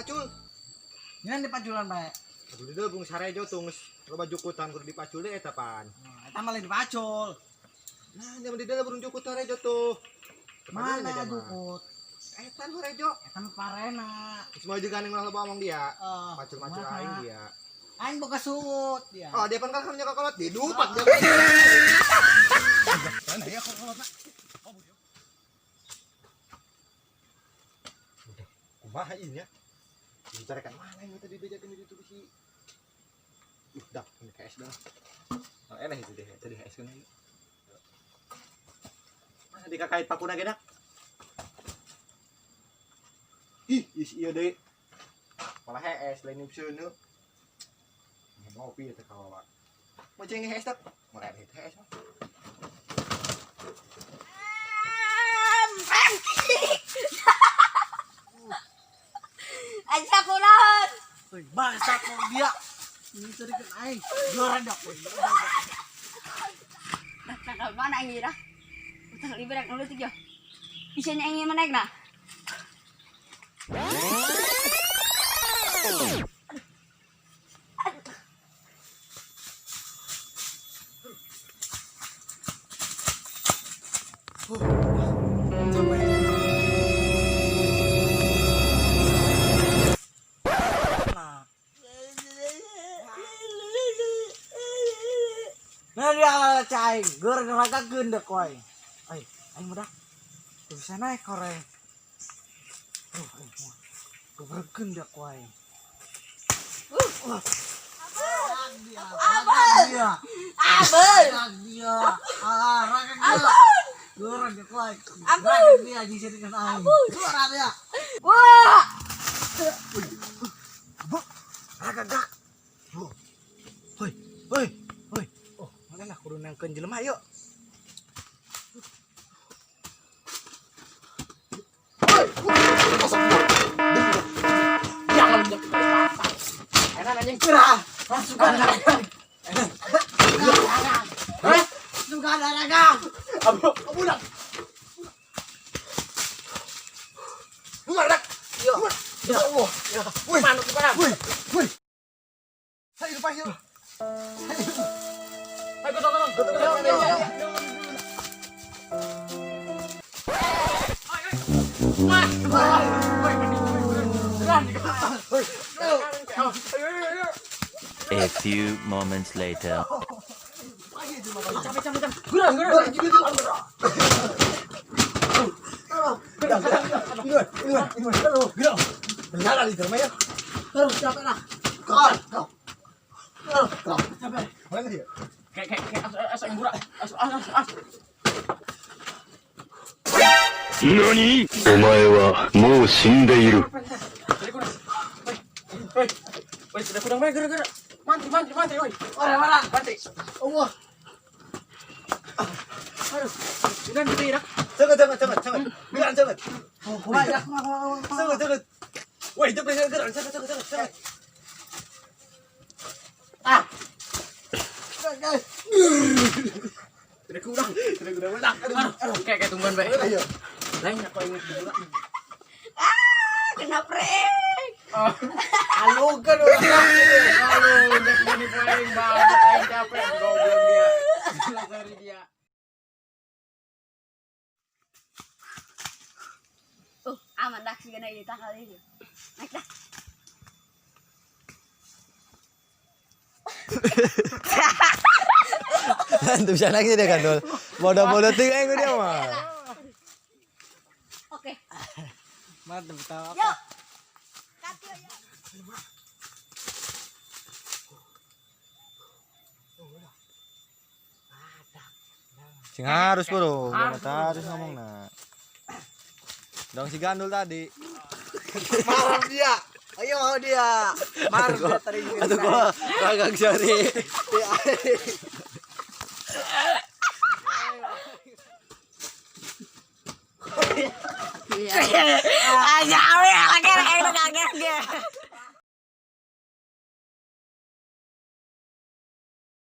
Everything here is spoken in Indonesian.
macul. Ngan dipaculan bae. Kudu deul bung sarejo tuh geus loba jukutan kudu dipacul deui eta pan. Eta mah lain dipacul. Nah, dia di dalam burung jukut sarejo tuh. Mana jukut? Eta nu rejo. Eta mah parena. Semua juga ning loba omong dia. Oh, Macul-macul aing dia. Aing boga suut dia. Oh, dia pan kan nyoka kolot didupat dia. Mana ya kolotna? Udah, kumaha ini ya? Dicarikan mana yang tadi bejakeun di situ sih. Dah, ini KS dah. Oh, enak itu deh, tadi KS kan. Mana dikakait pakuna ge dak? Ih, iya deh. Malah HS lain nipseun. Ngopi eta kawawa. Mau ceng HS tak? Mau ada HS. Aja pulang. Woi, bahasa kok dia. Ini cerikeun aing. Barudak we. Nah, mana ini dah? Utang liberak dulu tiga. Isinya ingin menaik nah. Nah dia cai, goreng raga gendek koy. Aing mudah. Bisa naik kore. Goreng gendek koy. Abel. Dia. Raga dia. Goreng koy. Raga dia di sini kan aing. Suara dia. Wah. Raga dak. Hoi, hoi. Lah kudu nangkeun jelema yuk. Jangan jadi apa. Enak anjing cerah. Masukan ragang. Hah? Suka ada ragang. Abu dak. Budak. Yo. Ya Allah. Ya. Woi, manuk di mana? Woi. Saya lupa yuk. Ayo tolong. A few moments later. NANI?お前はもう死んでいる。Woi, sudah kudang bae gara-gara. Mantri, woi. Mana? Mantri. Allah. Aduh. Udah nih, dah. Jangan. Gerak jangan. Woi, Jangan. Woi, itu gerak. Jangan. Ah. Tidak kurang meledak. Aduh, kayak tungguan bae. Ayo. Lain aku ingat dulu. Kena prank. Halo kan orang. Halo, jangan dipaling banget. Aing capek goblok dia. Sorry dia. Aman dah sih kena ini tanggal ini. Naik dah. Tuh bisa nangis dia kan tuh. Bodoh-bodoh tuh dia mah. Oke. Mantap tahu apa? Yuk. Kaki ya. Sing harus bro, harus ngomong nah. Dong si gandul tadi. Marah dia. Ayo mau dia. Marah dia tadi. Aduh gua ragang sorry. Aja, lagi kaget.